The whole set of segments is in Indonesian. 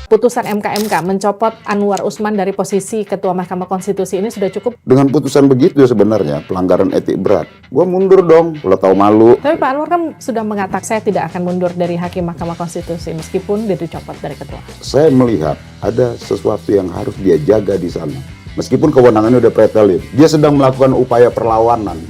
Putusan MK mencopot Anwar Usman dari posisi Ketua Mahkamah Konstitusi ini sudah cukup. Dengan putusan begitu sebenarnya pelanggaran etik berat. Gua mundur dong, kalau tahu malu. Tapi Pak Anwar kan sudah mengatakan saya tidak akan mundur dari Hakim Mahkamah Konstitusi meskipun dia dicopot dari ketua. Saya melihat ada sesuatu yang harus dia jaga di sana. Meskipun kewenangannya udah pretelin, dia sedang melakukan upaya perlawanan.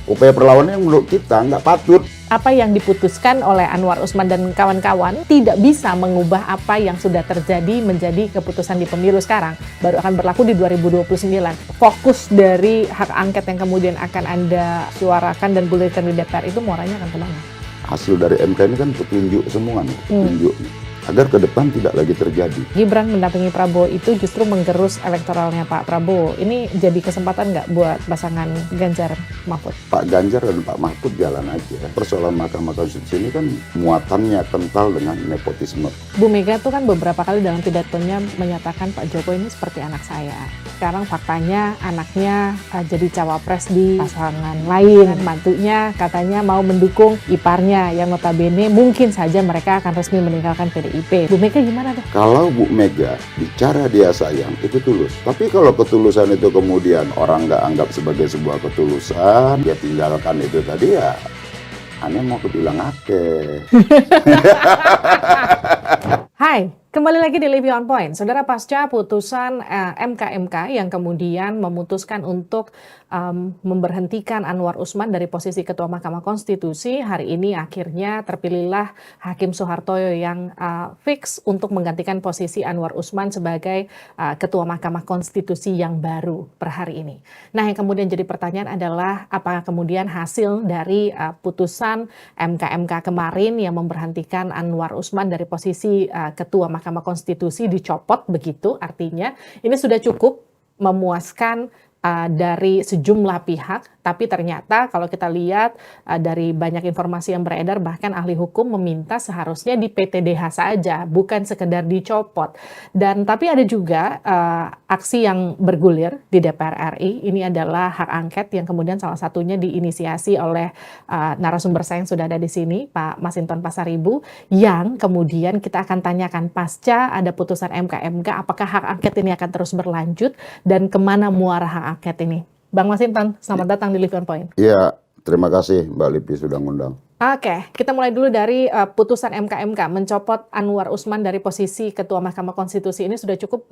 Upaya perlawanan yang menurut kita nggak patut. Apa yang diputuskan oleh Anwar Usman dan kawan-kawan tidak bisa mengubah apa yang sudah terjadi menjadi keputusan di pemilu sekarang. Baru akan berlaku di 2029. Fokus dari hak angket yang kemudian akan Anda suarakan dan gulirkan di DPR itu muaranya akan kemana? Hasil dari MK ini kan petunjuk semua nih, petunjuk nih. Agar ke depan tidak lagi terjadi. Gibran mendampingi Prabowo itu justru menggerus elektoralnya Pak Prabowo. Ini jadi kesempatan nggak buat pasangan Ganjar Mahfud? Pak Ganjar dan Pak Mahfud jalan aja. Persoalan Mahkamah Konstitusi ini kan muatannya kental dengan nepotisme. Bu Mega tuh kan beberapa kali dalam pidatonya menyatakan Pak Jokowi ini seperti anak saya. Sekarang faktanya anaknya jadi cawapres di pasangan lain. Mantunya katanya mau mendukung iparnya yang notabene mungkin saja mereka akan resmi meninggalkan PDIP. Bu Mega gimana deh? Kalau Bu Mega bicara dia sayang, itu tulus. Tapi kalau ketulusan itu kemudian orang nggak anggap sebagai sebuah ketulusan, dia tinggalkan itu tadi ya, aneh mau kebilang ake. Hai, kembali lagi di Living on Point. Saudara, pasca putusan MK yang kemudian memutuskan untuk memberhentikan Anwar Usman dari posisi Ketua Mahkamah Konstitusi, hari ini akhirnya terpilihlah Hakim Soehartoyo yang fix untuk menggantikan posisi Anwar Usman sebagai Ketua Mahkamah Konstitusi yang baru per hari ini. Nah, yang kemudian jadi pertanyaan adalah apakah kemudian hasil dari putusan MK kemarin yang memberhentikan Anwar Usman dari posisi Ketua Mahkamah Konstitusi dicopot begitu, artinya ini sudah cukup memuaskan dari sejumlah pihak, tapi ternyata kalau kita lihat dari banyak informasi yang beredar, bahkan ahli hukum meminta seharusnya di PTDH saja, bukan sekedar dicopot. Dan tapi ada juga aksi yang bergulir di DPR RI, ini adalah hak angket yang kemudian salah satunya diinisiasi oleh narasumber saya yang sudah ada di sini, Pak Masinton Pasaribu, yang kemudian kita akan tanyakan pasca ada putusan MK, apakah hak angket ini akan terus berlanjut dan kemana muara hak angket ini. Bang Masinton, selamat datang di Living on Point. Iya, terima kasih Mbak Lipi sudah ngundang. Oke, kita mulai dulu dari putusan MK mencopot Anwar Usman dari posisi Ketua Mahkamah Konstitusi ini sudah cukup?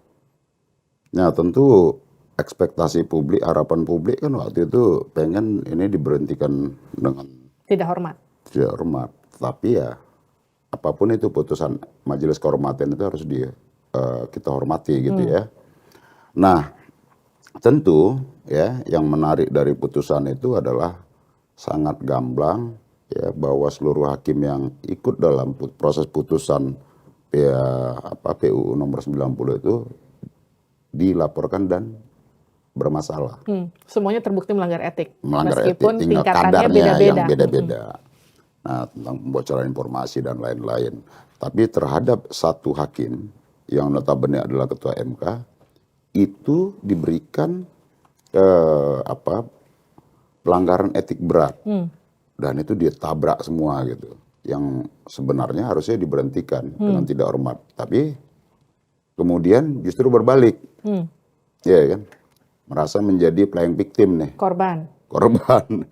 Nah, tentu ekspektasi publik, harapan publik kan waktu itu pengen ini diberhentikan dengan tidak hormat. Tidak hormat. Tapi ya apapun itu putusan Majelis Kehormatan itu harus kita hormati gitu ya. Nah, tentu ya yang menarik dari putusan itu adalah sangat gamblang ya bahwa seluruh hakim yang ikut dalam proses putusan PUU nomor 90 itu dilaporkan dan bermasalah. Semuanya terbukti melanggar etik. Melanggar meskipun etik, tinggal tingkatannya kadarnya beda-beda. yang beda-beda. Nah, tentang pembocoran informasi dan lain-lain. Tapi terhadap satu hakim yang notabene adalah ketua MK itu diberikan pelanggaran etik berat. Dan itu dia tabrak semua gitu. Yang sebenarnya harusnya diberhentikan dengan tidak hormat. Tapi kemudian justru berbalik. Ya kan? Merasa menjadi playing victim nih. Korban.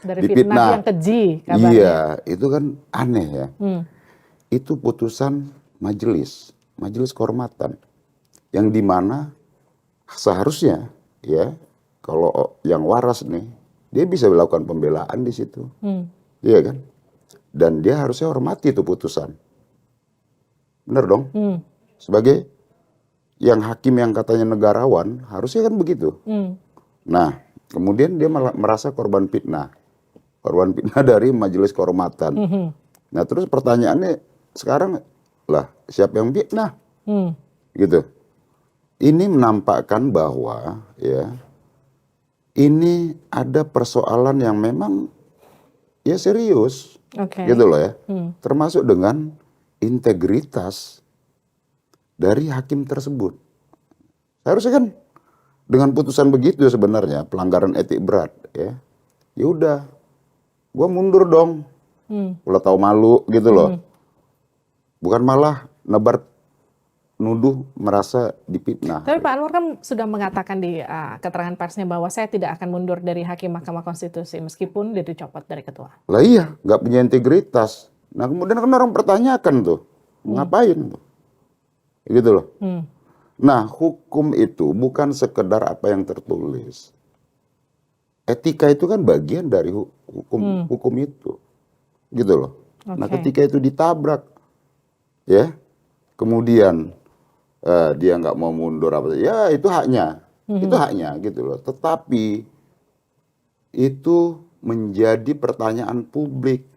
Dari dipitnah yang keji kabarnya. Iya, itu kan aneh ya. Itu putusan majelis kehormatan. Yang dimana seharusnya ya kalau yang waras nih, dia bisa melakukan pembelaan di situ. Iya kan? Dan dia harusnya hormati itu putusan. Benar dong? Sebagai yang hakim yang katanya negarawan, harusnya kan begitu. Nah, kemudian dia malah merasa korban fitnah. Korban fitnah dari Majelis Kehormatan. Nah, terus pertanyaannya sekarang, lah siapa yang fitnah? Gitu. Ini menampakkan bahwa ya ini ada persoalan yang memang ya serius. Gitu loh ya. Termasuk dengan integritas dari hakim tersebut. Harusnya kan dengan putusan begitu sebenarnya pelanggaran etik berat ya. Ya udah, gua mundur dong. Kalau tahu malu gitu loh. Bukan malah nebar nuduh merasa dipitnah. Tapi Pak Anwar kan sudah mengatakan di keterangan persnya bahwa saya tidak akan mundur dari Hakim Mahkamah Konstitusi meskipun dia dicopot dari ketua. Lah iya, nggak punya integritas. Nah kemudian kan orang pertanyakan tuh, ngapain tuh? Gitu loh. Nah hukum itu bukan sekedar apa yang tertulis. Etika itu kan bagian dari hukum itu. Gitu loh. Nah ketika itu ditabrak, ya, kemudian dia nggak mau mundur apa, ya itu haknya, gitu loh. Tetapi itu menjadi pertanyaan publik.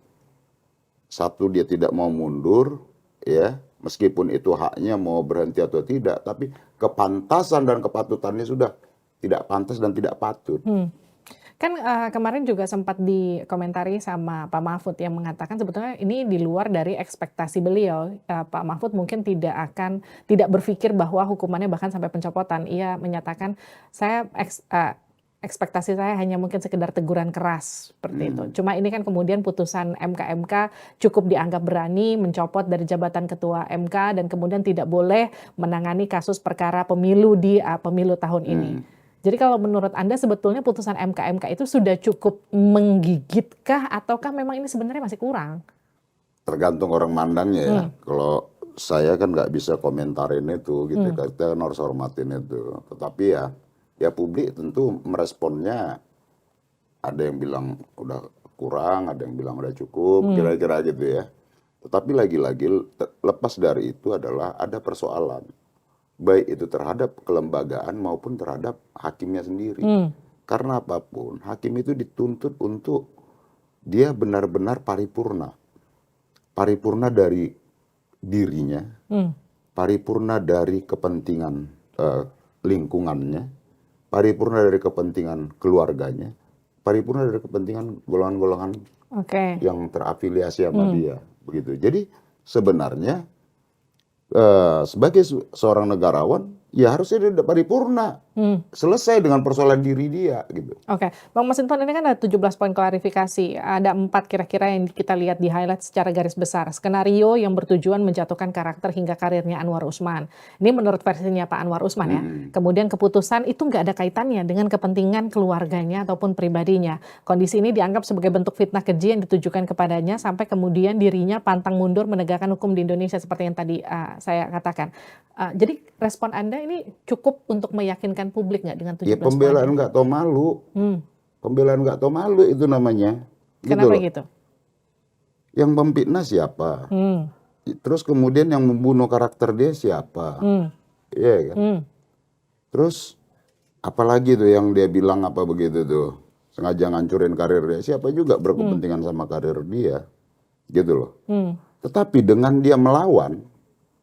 Satu, dia tidak mau mundur, ya, meskipun itu haknya mau berhenti atau tidak, tapi kepantasan dan kepatutannya sudah tidak pantas dan tidak patut. Kan kemarin juga sempat dikomentari sama Pak Mahfud yang mengatakan sebetulnya ini di luar dari ekspektasi beliau. Pak Mahfud mungkin tidak berpikir bahwa hukumannya bahkan sampai pencopotan. Ia menyatakan ekspektasi saya hanya mungkin sekedar teguran keras seperti itu. Cuma ini kan kemudian putusan MK cukup dianggap berani mencopot dari jabatan ketua MK dan kemudian tidak boleh menangani kasus perkara pemilu di pemilu tahun ini. Jadi kalau menurut Anda sebetulnya putusan MK itu sudah cukup menggigitkah ataukah memang ini sebenarnya masih kurang? Tergantung orang mandangnya ya. Kalau saya kan nggak bisa komentarin itu gitu, kita kan harus hormatin itu. Tetapi ya publik tentu meresponnya, ada yang bilang udah kurang, ada yang bilang udah cukup, kira-kira gitu ya. Tetapi lagi-lagi lepas dari itu adalah ada persoalan. Baik itu terhadap kelembagaan maupun terhadap hakimnya sendiri. Karena apapun, hakim itu dituntut untuk dia benar-benar paripurna. Paripurna dari dirinya, paripurna dari kepentingan lingkungannya, paripurna dari kepentingan keluarganya, paripurna dari kepentingan golongan-golongan yang terafiliasi sama dia. Begitu. Jadi sebenarnya sebagai seorang negarawan, ya harusnya dia paripurna. Selesai dengan persoalan diri dia gitu. Oke, Bang Masinton, ini kan ada 17 poin klarifikasi. Ada 4 kira-kira yang kita lihat di highlight secara garis besar. Skenario yang bertujuan menjatuhkan karakter hingga karirnya Anwar Usman. Ini menurut versinya Pak Anwar Usman ya. Kemudian keputusan itu nggak ada kaitannya dengan kepentingan keluarganya ataupun pribadinya. Kondisi ini dianggap sebagai bentuk fitnah keji yang ditujukan kepadanya sampai kemudian dirinya pantang mundur menegakkan hukum di Indonesia seperti yang tadi saya katakan. Jadi respon Anda ini cukup untuk meyakinkan publik nggak dengan 17 ya pembelaan nggak tahu malu. Pembelaan nggak tahu malu itu namanya. Kenapa gitu? Yang memfitnah siapa? Terus kemudian yang membunuh karakter dia siapa? Iya kan? Terus apalagi tuh yang dia bilang apa begitu tuh, sengaja ngancurin karir dia. Siapa juga berkepentingan sama karir dia, gitu loh. Tetapi dengan dia melawan,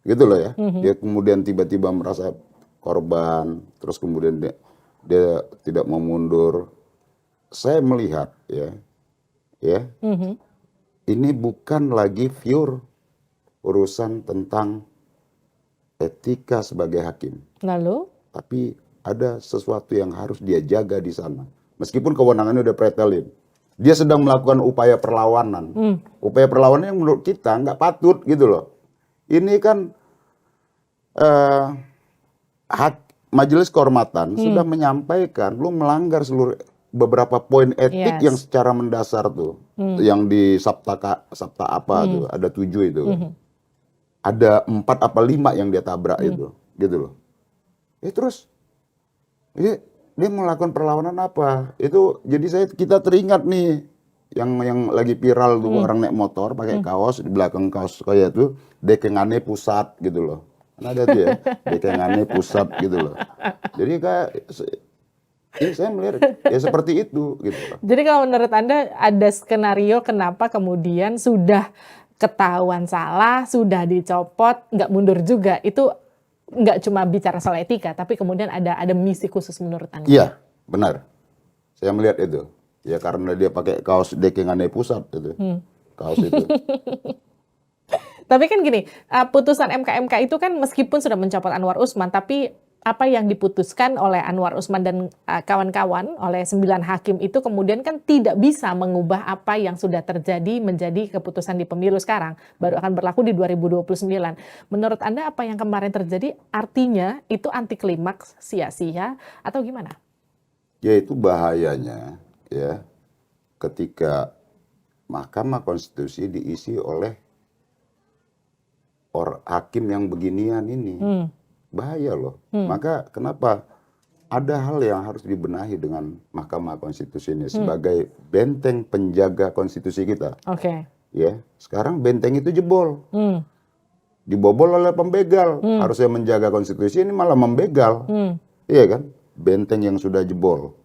gitu loh ya, dia kemudian tiba-tiba merasa korban, terus kemudian dia tidak mau mundur. Saya melihat ini bukan lagi pure urusan tentang etika sebagai hakim. Lalu? Tapi ada sesuatu yang harus dia jaga di sana. Meskipun kewenangannya udah pretelin. Dia sedang melakukan upaya perlawanan. Upaya perlawanan yang menurut kita nggak patut gitu loh. Ini kan Majelis Kehormatan sudah menyampaikan lu melanggar beberapa poin etik yang secara mendasar tuh. Yang di Sabta apa tuh, ada 7 itu. Ada 4 apa 5 yang dia tabrak itu, gitu loh. Terus dia melakukan perlawanan apa? Itu jadi kita teringat nih yang lagi viral tuh, orang naik motor pakai kaos, di belakang kaos kayak itu dekengane pusat gitu loh. Kan ada tuh ya, dekengane pusat gitu loh. Jadi kayak saya melihat ya seperti itu gitu loh. Jadi kalau menurut Anda ada skenario kenapa kemudian sudah ketahuan salah, sudah dicopot, nggak mundur juga, itu nggak cuma bicara soal etika, tapi kemudian ada misi khusus menurut Anda? Iya, benar. Saya melihat itu. Ya karena dia pakai kaos dekengane pusat itu. Kaos itu. Tapi kan gini, putusan MK itu kan meskipun sudah mencopot Anwar Usman, tapi apa yang diputuskan oleh Anwar Usman dan kawan-kawan, oleh 9 hakim itu kemudian kan tidak bisa mengubah apa yang sudah terjadi menjadi keputusan di pemilu sekarang. Baru akan berlaku di 2029. Menurut Anda apa yang kemarin terjadi artinya itu anti klimaks, sia-sia, atau gimana? Ya itu bahayanya ya ketika Mahkamah Konstitusi diisi oleh hakim yang beginian ini. Bahaya loh. Maka kenapa ada hal yang harus dibenahi dengan Mahkamah Konstitusi ini sebagai benteng penjaga konstitusi kita. Oke. Ya, sekarang benteng itu jebol. Dibobol oleh pembegal. Harusnya menjaga konstitusi ini malah membegal. Iya kan? Benteng yang sudah jebol.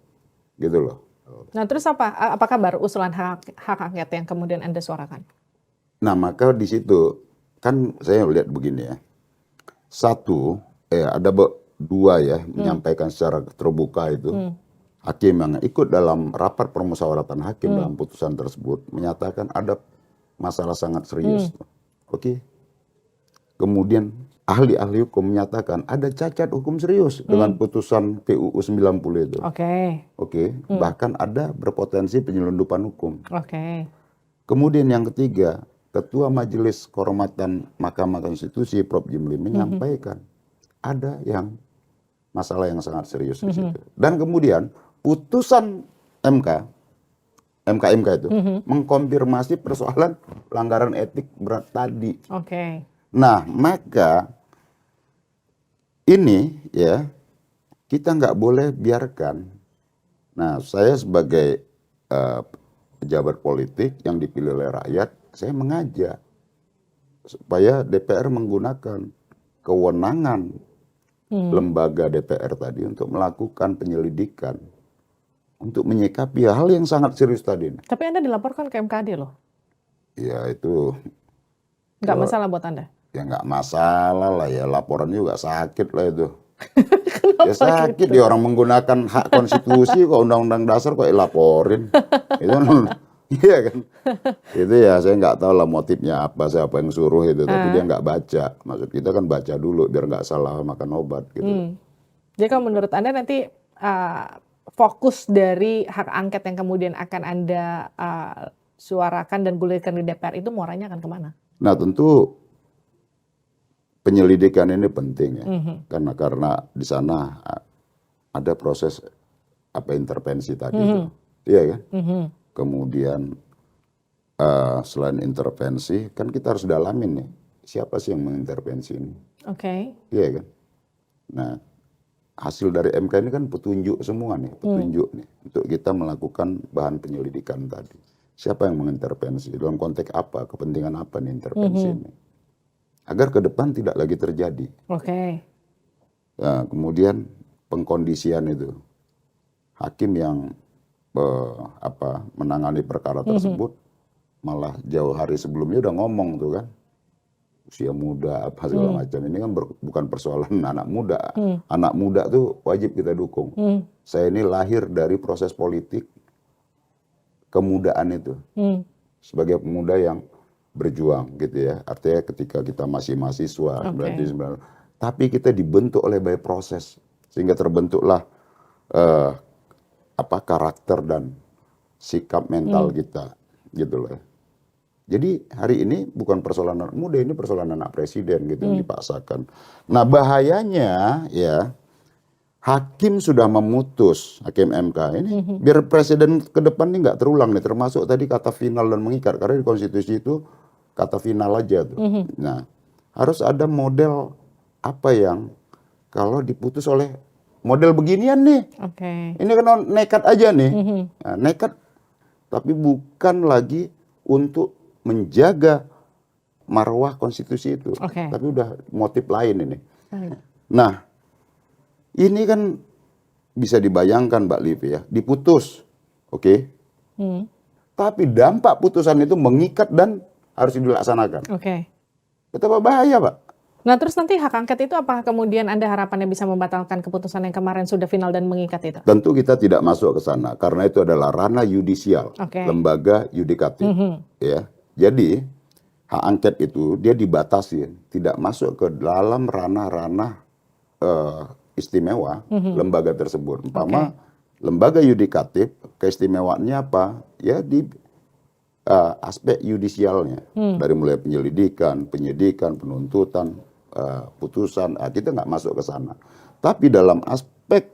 Gitu loh. Nah, terus apa kabar usulan hak angket yang kemudian Anda suarakan? Nah, maka di situ kan saya lihat begini ya. Satu, ada dua ya menyampaikan secara terbuka itu. Hakim yang ikut dalam rapat permusyawaratan hakim dalam putusan tersebut menyatakan ada masalah sangat serius. Oke. Kemudian ahli-ahli hukum menyatakan ada cacat hukum serius dengan putusan PUU 90 itu. Oke. Bahkan ada berpotensi penyelundupan hukum. Kemudian yang ketiga, Ketua Majelis Kehormatan Mahkamah Konstitusi Prof. Jimli menyampaikan ada yang masalah yang sangat serius di situ. Dan kemudian putusan MK itu mengkonfirmasi persoalan pelanggaran etik berat tadi. Nah, maka ini ya kita nggak boleh biarkan. Nah, saya sebagai pejabat politik yang dipilih oleh rakyat, saya mengajak supaya DPR menggunakan kewenangan lembaga DPR tadi untuk melakukan penyelidikan, untuk menyikapi hal yang sangat serius tadi. Tapi Anda dilaporkan ke MKD loh. Ya itu. Nggak masalah buat Anda? Ya nggak masalah lah ya, laporan juga sakit lah itu. Ya sakit dia orang menggunakan hak konstitusi kok undang-undang dasar kok laporin. Itu iya kan? Itu ya saya nggak tahu lah motifnya apa, siapa yang suruh itu, tapi dia nggak baca. Maksud kita kan baca dulu biar nggak salah makan obat gitu. Jadi kalau menurut Anda nanti fokus dari hak angket yang kemudian akan Anda suarakan dan gulirkan di DPR itu muaranya akan kemana? Nah tentu penyelidikan ini penting ya, karena di sana ada proses intervensi tadi itu, iya kan? Kemudian selain intervensi, kan kita harus dalamin nih, siapa sih yang mengintervensi ini? Iya kan? Nah, hasil dari MK ini kan petunjuk semua nih, petunjuk nih, untuk kita melakukan bahan penyelidikan tadi. Siapa yang mengintervensi? Dalam konteks apa? Kepentingan apa nih intervensi ini? Agar ke depan tidak lagi terjadi. Nah, kemudian pengkondisian itu, hakim yang menangani perkara tersebut malah jauh hari sebelumnya udah ngomong tuh kan, usia muda apa segala macam. Ini kan bukan persoalan anak muda. Anak muda tuh wajib kita dukung. Saya ini lahir dari proses politik kemudaan itu, sebagai pemuda yang berjuang gitu ya. Artinya ketika kita masih mahasiswa, tapi kita dibentuk oleh banyak proses sehingga terbentuklah karakter dan sikap mental kita gitu loh. Jadi hari ini bukan persoalan anak muda, ini persoalan anak presiden gitu yang dipaksakan. Nah bahayanya ya, hakim sudah memutus, hakim MK ini biar presiden ke depan ini nggak terulang nih, termasuk tadi kata final dan mengikat, karena di konstitusi itu kata final aja tuh. Nah harus ada model apa yang kalau diputus oleh model beginian nih, ini kan nekat aja nih, nah, nekat, tapi bukan lagi untuk menjaga marwah konstitusi itu, tapi udah motif lain ini. Nah, ini kan bisa dibayangkan Mbak Livi ya, diputus, tapi dampak putusan itu mengikat dan harus dilaksanakan. Betapa bahaya, Pak. Nah, terus nanti hak angket itu apakah kemudian Anda harapannya bisa membatalkan keputusan yang kemarin sudah final dan mengikat itu? Tentu kita tidak masuk ke sana, karena itu adalah ranah yudisial, lembaga yudikatif. Ya. Jadi, hak angket itu dia dibatasi, tidak masuk ke dalam ranah-ranah istimewa lembaga tersebut. Umpama lembaga yudikatif keistimewaannya apa? Ya di aspek yudisialnya, dari mulai penyelidikan, penyidikan, penuntutan, putusan, kita nggak masuk ke sana. Tapi dalam aspek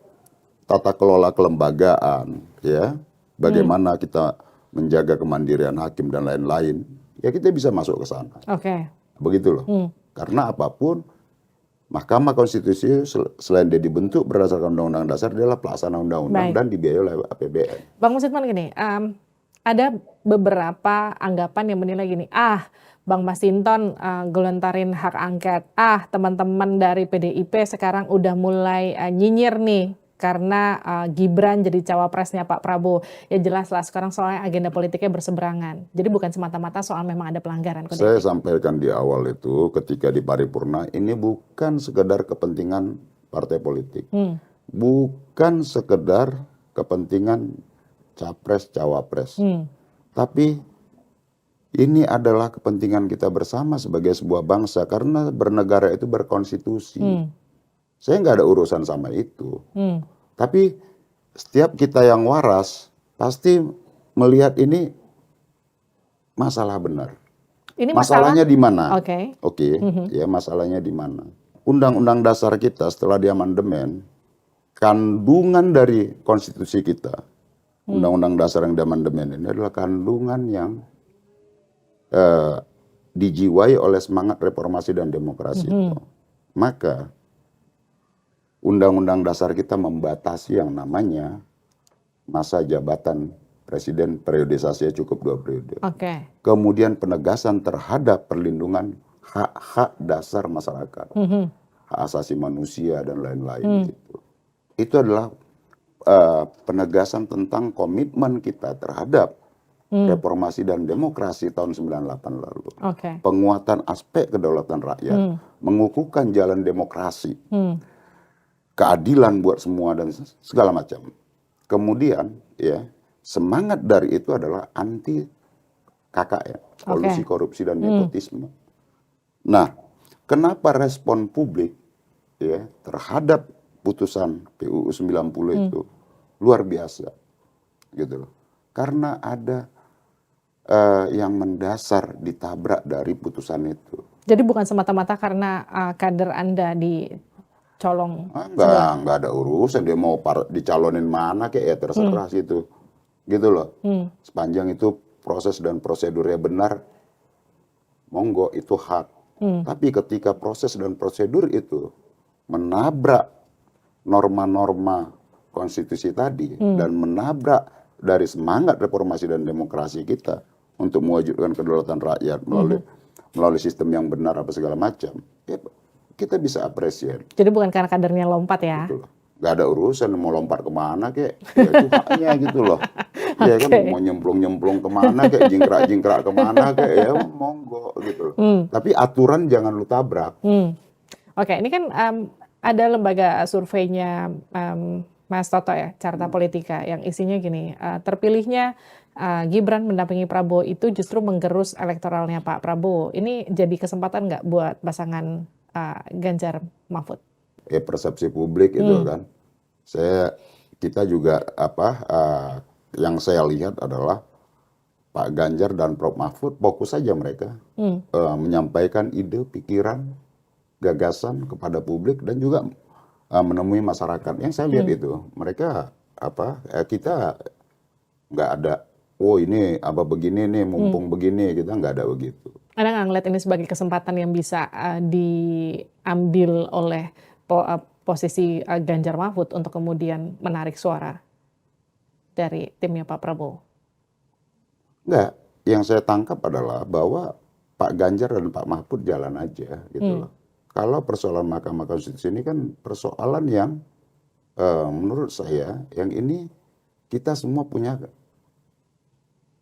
tata kelola kelembagaan, ya, bagaimana kita menjaga kemandirian hakim dan lain-lain, ya kita bisa masuk ke sana. Oke. Begitu loh. Karena apapun, Mahkamah Konstitusi selain dia dibentuk berdasarkan Undang-Undang Dasar, dia adalah pelaksana undang-undang dan dibiayai oleh APBN. Bang Masinton gini, ada beberapa anggapan yang menilai gini, Bang Masinton gelontarin hak angket, teman-teman dari PDIP sekarang udah mulai nyinyir nih karena Gibran jadi cawapresnya Pak Prabowo. Ya jelas lah sekarang soalnya agenda politiknya berseberangan. Jadi bukan semata-mata soal memang ada pelanggaran kode Saya etik. sampaikan di awal itu ketika di paripurna, ini bukan sekedar kepentingan partai politik. Bukan sekedar kepentingan capres, cawapres. Tapi ini adalah kepentingan kita bersama sebagai sebuah bangsa karena bernegara itu berkonstitusi. Saya nggak ada urusan sama itu. Tapi setiap kita yang waras pasti melihat ini masalah benar. Ini Masalahnya di mana? Oke. Ya masalahnya di mana? Undang-undang dasar kita setelah diamandemen, kandungan dari konstitusi kita, undang-undang dasar yang diamandemen ini adalah kandungan yang dijiwai oleh semangat reformasi dan demokrasi itu. Maka undang-undang dasar kita membatasi yang namanya masa jabatan presiden periodisasinya cukup 2 periode. Oke. Kemudian penegasan terhadap perlindungan hak-hak dasar masyarakat, hak asasi manusia dan lain-lain. Itu adalah penegasan tentang komitmen kita terhadap reformasi dan demokrasi tahun 98 lalu. Oke. Penguatan aspek kedaulatan rakyat, mengukuhkan jalan demokrasi, keadilan buat semua dan segala macam. Kemudian ya semangat dari itu adalah anti KKN, kolusi korupsi dan nepotisme. Nah, kenapa respon publik ya terhadap putusan PUU 90 itu luar biasa, gitu loh. Karena ada yang mendasar ditabrak dari putusan itu. Jadi bukan semata-mata karena kader Anda dicolong. Enggak ada urusan dia mau dicalonin mana kayak ya terserah situ. Gitu loh. Sepanjang itu proses dan prosedurnya benar, monggo itu hak. Tapi ketika proses dan prosedur itu menabrak norma-norma konstitusi tadi dan menabrak dari semangat reformasi dan demokrasi kita untuk mewujudkan kedaulatan rakyat melalui sistem yang benar apa segala macam, ya kita bisa apresiasi. Jadi bukan karena kadernya lompat ya? Betul. Gak ada urusan mau lompat kemana kek, ya itu haknya gitu loh. Ya kan mau nyemplung-nyemplung kemana kek, jingkrak-jingkrak kemana kek, ya monggo gitu loh. Tapi aturan jangan lu tabrak. Oke, ini kan ada lembaga surveinya Mas Toto ya, Carta Politika, yang isinya gini, terpilihnya Gibran mendampingi Prabowo itu justru menggerus elektoralnya Pak Prabowo. Ini jadi kesempatan nggak buat pasangan Ganjar Mahfud? Ya persepsi publik itu kan. Kita juga yang saya lihat adalah Pak Ganjar dan Prof Mahfud fokus saja mereka menyampaikan ide, pikiran, gagasan kepada publik dan juga menemui masyarakat. Yang saya lihat itu mereka kita nggak ada ini begini nih mumpung begini, kita nggak ada begitu. Anda nggak ngeliat ini sebagai kesempatan yang bisa diambil oleh posisi Ganjar Mahfud untuk kemudian menarik suara dari timnya Pak Prabowo? Enggak, yang saya tangkap adalah bahwa Pak Ganjar dan Pak Mahfud jalan aja gitu loh. Kalau persoalan Mahkamah Konstitusi ini kan persoalan yang menurut saya yang ini kita semua punya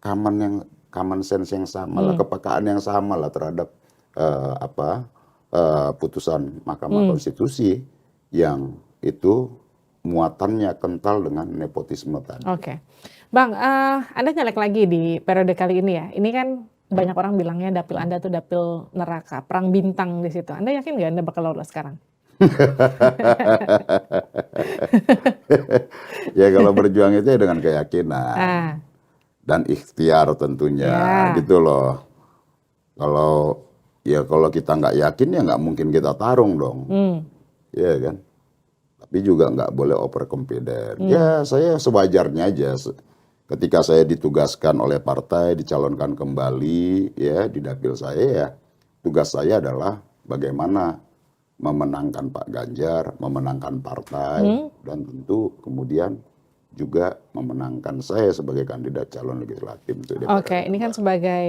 common sense yang sama lah, kepekaan yang sama lah terhadap putusan Mahkamah Konstitusi yang itu muatannya kental dengan nepotisme tadi. Oke. Bang, Anda nyalek lagi di periode kali ini ya. Ini kan banyak orang bilangnya dapil Anda tuh dapil neraka, perang bintang di situ. Anda yakin nggak Anda bakal lolos sekarang? Ya kalau berjuang itu ya dengan keyakinan Ah, dan ikhtiar tentunya ya. gitu loh. Kalau kalau kita nggak yakin ya nggak mungkin kita tarung dong, Hmm, ya kan? Tapi juga nggak boleh overconfident. hmm. Ya saya sewajarnya aja. Ketika saya ditugaskan oleh partai, dicalonkan kembali ya di dapil saya ya, tugas saya adalah bagaimana memenangkan Pak Ganjar, memenangkan partai, Hmm. dan tentu kemudian juga memenangkan saya sebagai kandidat calon legislatif untuk Oke, DPR ini kan Mbak. sebagai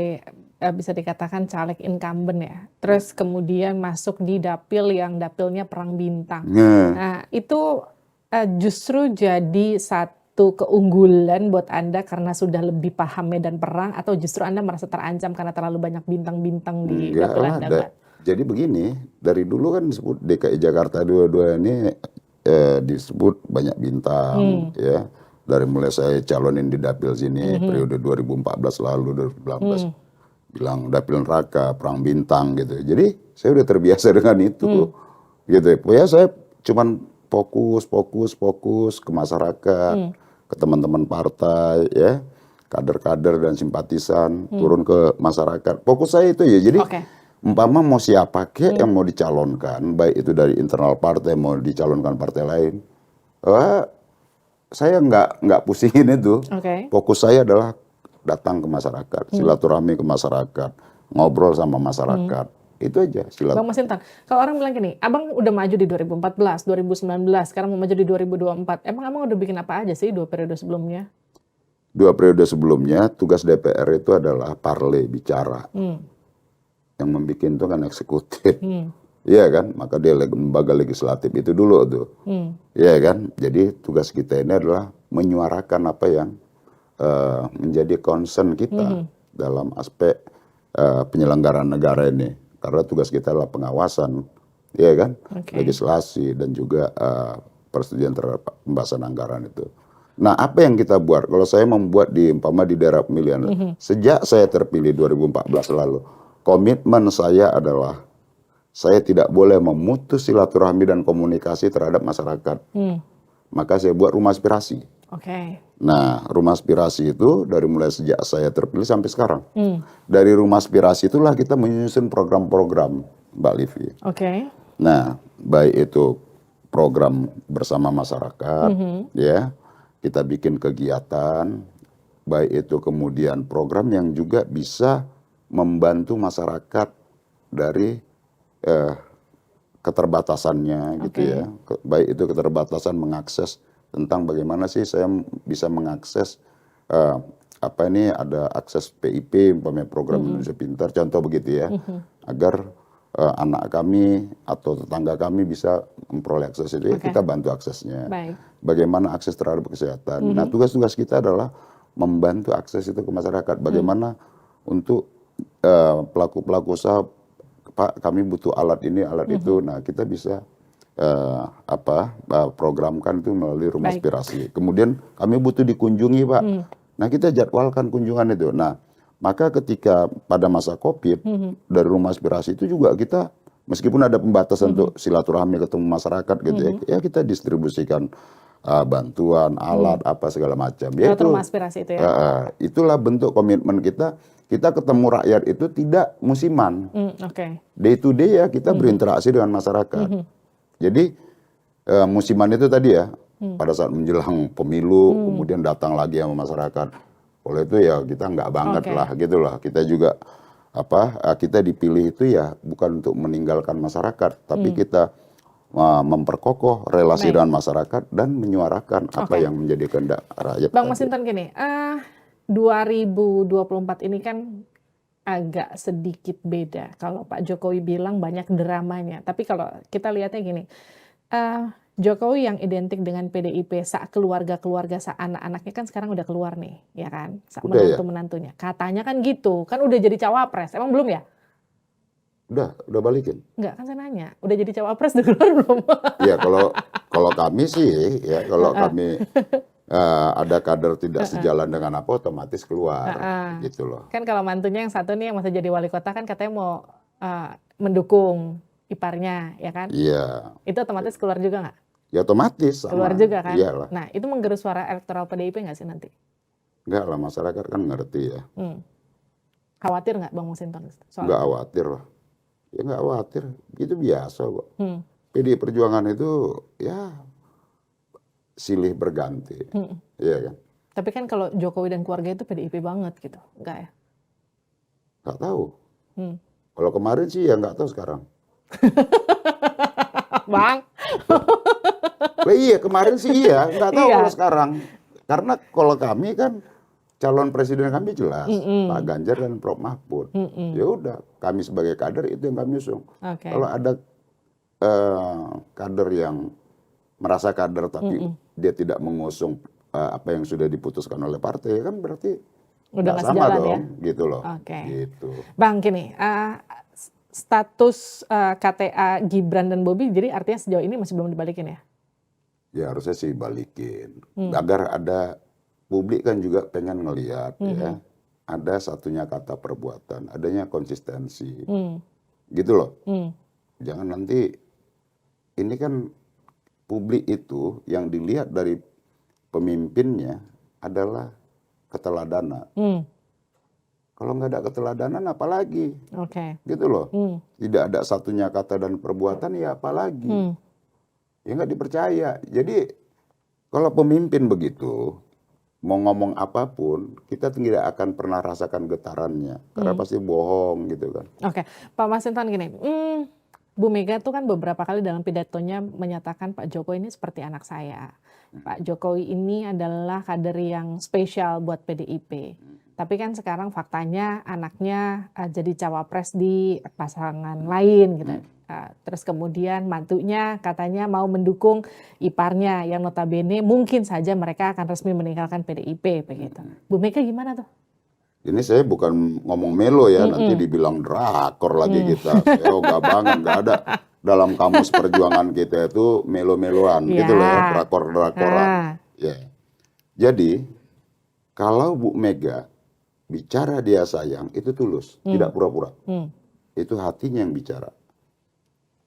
bisa dikatakan caleg incumbent ya. Terus kemudian masuk di dapil yang dapilnya perang bintang. Nah, Nah, itu justru jadi satu keunggulan buat Anda karena sudah lebih paham medan perang, atau justru Anda merasa terancam karena terlalu banyak bintang-bintang di enggak dapil lah. Anda, Mbak? Jadi begini, dari dulu kan disebut DKI Jakarta dua-dua ini disebut banyak bintang ya. Dari mulai saya calonin di dapil sini periode 2014 lalu 2019 bilang dapil neraka, perang bintang gitu. Jadi saya udah terbiasa dengan itu gitu ya. Pokoknya saya cuman fokus ke masyarakat, ke teman-teman partai ya, kader-kader dan simpatisan, turun ke masyarakat. Fokus saya itu ya. Jadi Oke. umpama mau siapa kek yang mau dicalonkan, baik itu dari internal partai mau dicalonkan partai lain, saya nggak pusingin itu. Oke. Fokus saya adalah datang ke masyarakat, silaturahmi ke masyarakat, ngobrol sama masyarakat. Itu aja Bang Masinton, kalau orang bilang gini, Abang udah maju di 2014, 2019, sekarang mau maju di 2024. Emang Abang udah bikin apa aja sih 2 periode sebelumnya? 2 periode sebelumnya tugas DPR itu adalah parle, bicara. Yang membuat itu kan eksekutif. Iya kan? Maka dia lembaga legislatif itu dulu tuh. Iya kan? Jadi tugas kita ini adalah menyuarakan apa yang menjadi concern kita dalam aspek penyelenggaraan negara ini. Karena tugas kita adalah pengawasan, ya kan, legislasi dan juga persetujuan terhadap pembahasan anggaran itu. Nah, apa yang kita buat? Kalau saya membuat di daerah pemilihan, sejak saya terpilih 2014 lalu, komitmen saya adalah saya tidak boleh memutus silaturahmi dan komunikasi terhadap masyarakat. Maka saya buat rumah aspirasi. Oke. Nah, rumah aspirasi itu dari mulai sejak saya terpilih sampai sekarang. Dari rumah aspirasi itulah kita menyusun program-program, Mbak Livi. Oke. Nah, baik itu program bersama masyarakat, ya, kita bikin kegiatan, baik itu kemudian program yang juga bisa membantu masyarakat dari keterbatasannya, gitu ya. Baik itu keterbatasan mengakses tentang bagaimana sih saya bisa mengakses apa ini ada akses PIP, umpamanya program Indonesia Pintar, contoh begitu ya, agar anak kami atau tetangga kami bisa memperoleh akses itu, ya kita bantu aksesnya. Baik. Bagaimana akses terhadap kesehatan. Nah, tugas-tugas kita adalah membantu akses itu ke masyarakat. Bagaimana untuk pelaku-pelaku usaha, Pak, kami butuh alat ini, alat itu. Nah, kita bisa programkan itu melalui rumah aspirasi. Kemudian kami butuh dikunjungi, Pak. Nah, kita jadwalkan kunjungan itu. Nah, maka ketika pada masa COVID dari rumah aspirasi itu juga kita meskipun ada pembatasan untuk silaturahmi ketemu masyarakat gitu ya, ya kita distribusikan bantuan, alat, apa segala macam. Ya itu Rumah aspirasi itu ya. itulah bentuk komitmen kita. Kita ketemu rakyat itu tidak musiman. Oke. Day to day ya kita berinteraksi dengan masyarakat. Jadi musiman itu tadi ya, pada saat menjelang pemilu, kemudian datang lagi sama masyarakat. Oleh itu ya kita nggak banget lah gitu lah. Kita juga kita dipilih itu ya bukan untuk meninggalkan masyarakat, tapi kita memperkokoh relasi dengan masyarakat dan menyuarakan apa yang menjadi kehendak rakyat. Bang Masinton gini, 2024 ini kan agak sedikit beda. Kalau Pak Jokowi bilang banyak dramanya, tapi kalau kita lihatnya gini, Jokowi yang identik dengan PDIP, keluarga-keluarga, anak-anaknya kan sekarang udah keluar nih, ya kan? Menantu-menantunya. Katanya kan gitu, kan udah jadi cawapres. Emang belum ya? Udah balikin. Enggak, kan saya nanya, udah jadi cawapres udah keluar belum? Iya, kalau kami sih, ya kalau kami ada kader tidak sejalan dengan apa, otomatis keluar, gitu loh. Kan kalau mantunya yang satu nih yang masih jadi wali kota kan katanya mau mendukung iparnya, ya kan? Iya, Itu otomatis keluar juga nggak? ya otomatis Keluar sama. juga kan? Iyalah, Nah, itu menggerus suara elektoral PDIP nggak sih nanti? enggak lah masyarakat kan ngerti ya, Hmm. Khawatir nggak Bang Masinton soal enggak itu? khawatir lah. Ya enggak khawatir, itu biasa kok. Hmm. PDI Perjuangan itu ya silih berganti, Hmm. iya kan? Tapi kan kalau Jokowi dan keluarga itu PDIP banget gitu, nggak ya? Nggak tahu. Hmm. Kalau kemarin sih ya nggak tahu sekarang. Bang, Lah iya kemarin sih iya, nggak tahu iya. kalau sekarang. Karena kalau kami kan calon presiden kami jelas, Mm-mm. Pak Ganjar dan Prof Mahfud. Mm-mm. Ya udah, kami sebagai kader itu yang kami usung. Oke. Kalau ada kader yang merasa kader tapi dia tidak mengusung apa yang sudah diputuskan oleh partai, kan berarti Udah nggak nggak sama sejalan ya? dong, gitu loh. Oke. Gitu. Bang, gini, status KTA Gibran dan Bobi, jadi artinya sejauh ini masih belum dibalikin ya? Ya harusnya sih balikin. Agar ada publik kan juga pengen ngelihat ya. Ada satunya kata perbuatan, adanya konsistensi. Gitu loh. Jangan nanti ini kan publik itu yang dilihat dari pemimpinnya adalah keteladanan. Kalau nggak ada keteladanan apalagi? Oke. Gitu loh. Tidak ada satunya kata dan perbuatan ya apalagi? Ya nggak dipercaya. Jadi kalau pemimpin begitu, mau ngomong apapun, kita tidak akan pernah rasakan getarannya. Karena pasti bohong gitu kan. Oke, Pak Masinton gini, Bu Mega tuh kan beberapa kali dalam pidatonya menyatakan Pak Jokowi ini seperti anak saya. Pak Jokowi ini adalah kader yang spesial buat PDIP. Tapi kan sekarang faktanya anaknya jadi cawapres di pasangan lain gitu. Terus kemudian mantunya katanya mau mendukung iparnya yang notabene mungkin saja mereka akan resmi meninggalkan PDIP begitu. Bu Mega gimana tuh? Ini saya bukan ngomong melo ya, nanti dibilang drakor lagi kita. Saya ogah banget, nggak ada dalam kamus perjuangan kita itu melo-meloan gitu loh ya, drakor-drakoran. Ya. Jadi kalau Bu Mega bicara dia sayang, itu tulus, tidak pura-pura. Itu hatinya yang bicara.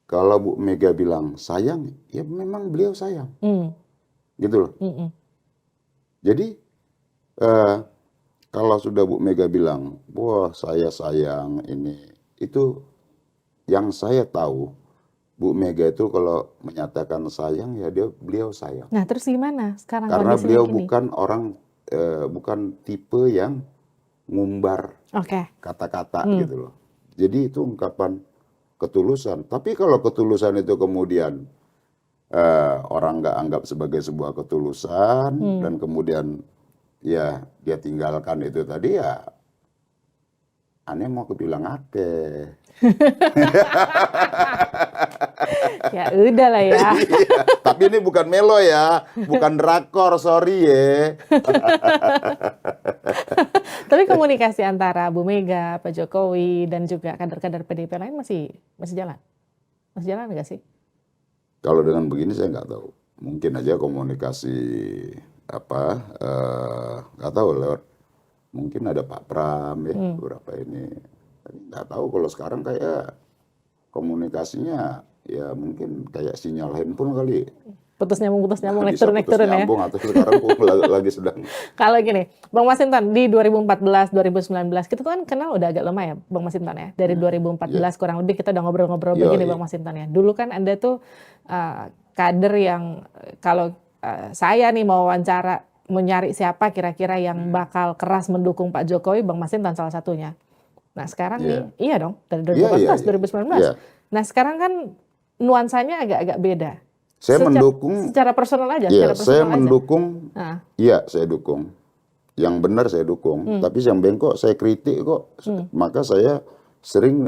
Kalau Bu Mega bilang sayang, ya memang beliau sayang. Gitu loh. Jadi kalau sudah Bu Mega bilang, wah saya sayang ini, itu yang saya tahu, Bu Mega itu kalau menyatakan sayang ya beliau sayang. Nah terus gimana sekarang Karena kondisinya beliau gini? bukan orang, bukan tipe yang ngumbar Oke. kata-kata gitu loh. Jadi itu ungkapan ketulusan. Tapi kalau ketulusan itu kemudian orang nggak anggap sebagai sebuah ketulusan dan kemudian ya dia tinggalkan itu tadi ya aneh mau kebilang ake. Ya udah lah ya. Iya, tapi ini bukan melo ya, bukan drakor, sorry ya. Tapi komunikasi antara Bu Mega, Pak Jokowi dan juga kader-kader PDIP lain masih jalan? Masih jalan nggak sih? Kalau dengan begini saya nggak tahu. Mungkin aja komunikasi apa nggak tahu lewat mungkin ada Pak Pram ya beberapa ini. Tapi nggak tahu kalau sekarang kayak komunikasinya ya mungkin kayak sinyal handphone kali. Putus nyambung, Bisa naik putus turun ya. nyambung atau sekarang lagi sedang. Kalau gini, Bang Masinton di 2014, 2019 kita tuh kan kenal udah agak lama ya, Bang Masinton ya. Dari 2014 kurang lebih kita udah ngobrol-ngobrol begini, Bang Masinton ya. Dulu kan Anda tuh kader yang kalau saya nih mau wawancara, mau nyari siapa kira-kira yang bakal keras mendukung Pak Jokowi, Bang Masinton salah satunya. Nah sekarang nih, iya dong, dari 2014, 2019. Nah sekarang kan nuansanya agak-agak beda. Saya mendukung secara personal aja. Iya, saya aja. mendukung. Iya, saya dukung. Yang benar saya dukung. Tapi yang bengkok saya kritik kok. Maka saya sering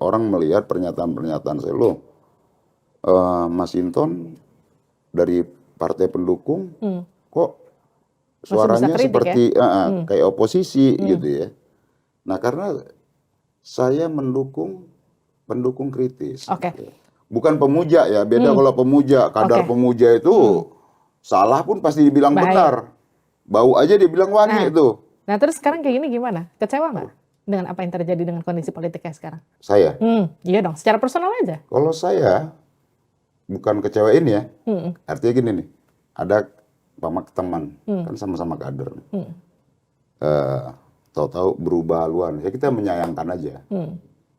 orang melihat pernyataan-pernyataan saya loh. Mas Hinton dari partai pendukung kok suaranya seperti ya? Kayak oposisi gitu ya. Nah karena saya mendukung pendukung kritis. Oke. Bukan pemuja ya, beda kalau pemuja, kadar pemuja itu salah pun pasti dibilang benar. Bau aja dibilang wangi itu. Nah terus sekarang kayak gini gimana? Kecewa nggak? dengan apa yang terjadi dengan kondisi politiknya sekarang? Saya, Iya dong, secara personal aja. kalau saya bukan kecewain ya, artinya gini nih, ada teman, kan sama-sama kader, tahu-tahu berubah haluan, ya kita menyayangkan aja,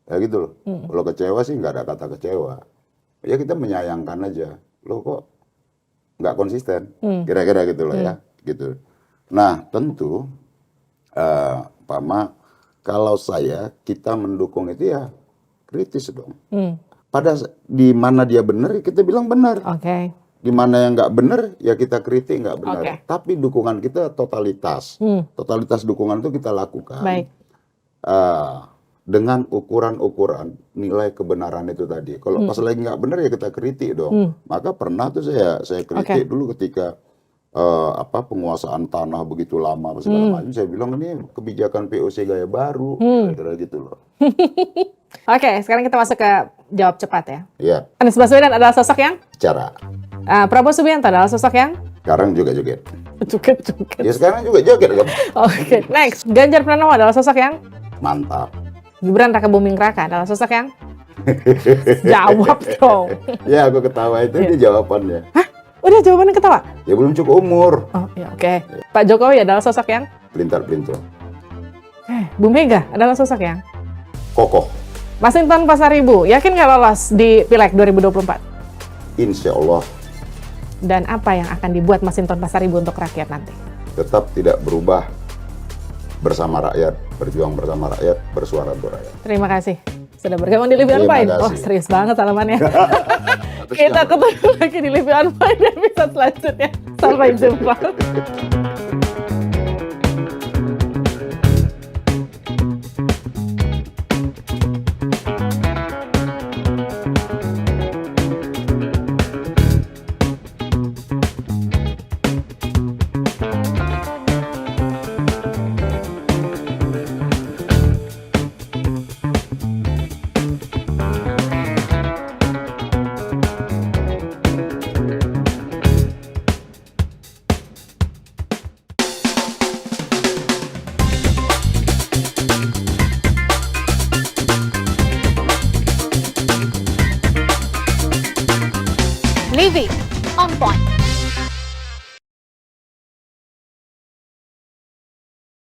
ya gitu loh. Kalau kecewa sih nggak ada kata kecewa, ya kita menyayangkan aja, lo kok nggak konsisten, kira-kira gitu loh ya, gitu. Nah tentu, Pama, kalau kita mendukung itu ya kritis dong. Di mana dia benar, kita bilang benar. Oke. Di mana yang nggak benar, ya kita kritik nggak benar. Oke. Tapi dukungan kita totalitas. Totalitas dukungan itu kita lakukan. Baik. Dengan ukuran-ukuran nilai kebenaran itu tadi. Kalau pas lagi nggak benar ya kita kritik dong. Maka pernah tuh saya kritik dulu ketika penguasaan tanah begitu lama segala macam. Saya bilang ini kebijakan POC gaya baru, kira-kira gitu loh. Oke, sekarang kita masuk ke jawab cepat ya. Iya. Anies Baswedan adalah sosok yang? Cara. Prabowo Subianto adalah sosok yang? Sekarang juga joget. Joget. Ya sekarang juga joget kan. Oke, next. Ganjar Pranowo adalah sosok yang? Mantap. Gibran Rakabuming Raka adalah sosok yang? Jawab dong. Ya aku ketawa itu dia jawabannya. Hah? Udah jawabannya ketawa? Ya belum cukup umur. Oh iya, oke. Pak Jokowi adalah sosok yang? Pelintar-pelintir. Bu Mega adalah sosok yang? Kokoh. Masinton Pasaribu, yakin nggak lolos di Pileg 2024? Insya Allah Dan apa yang akan dibuat Masinton Pasaribu untuk rakyat nanti? tetap tidak berubah. Bersama rakyat, berjuang bersama rakyat, bersuara untuk rakyat. Terima kasih sudah bergabung di Live On Terima Point. kasih. Wah, serius banget alamannya. Kita ketemu lagi di Live On Point episode selanjutnya. Sampai jumpa. Living on Point.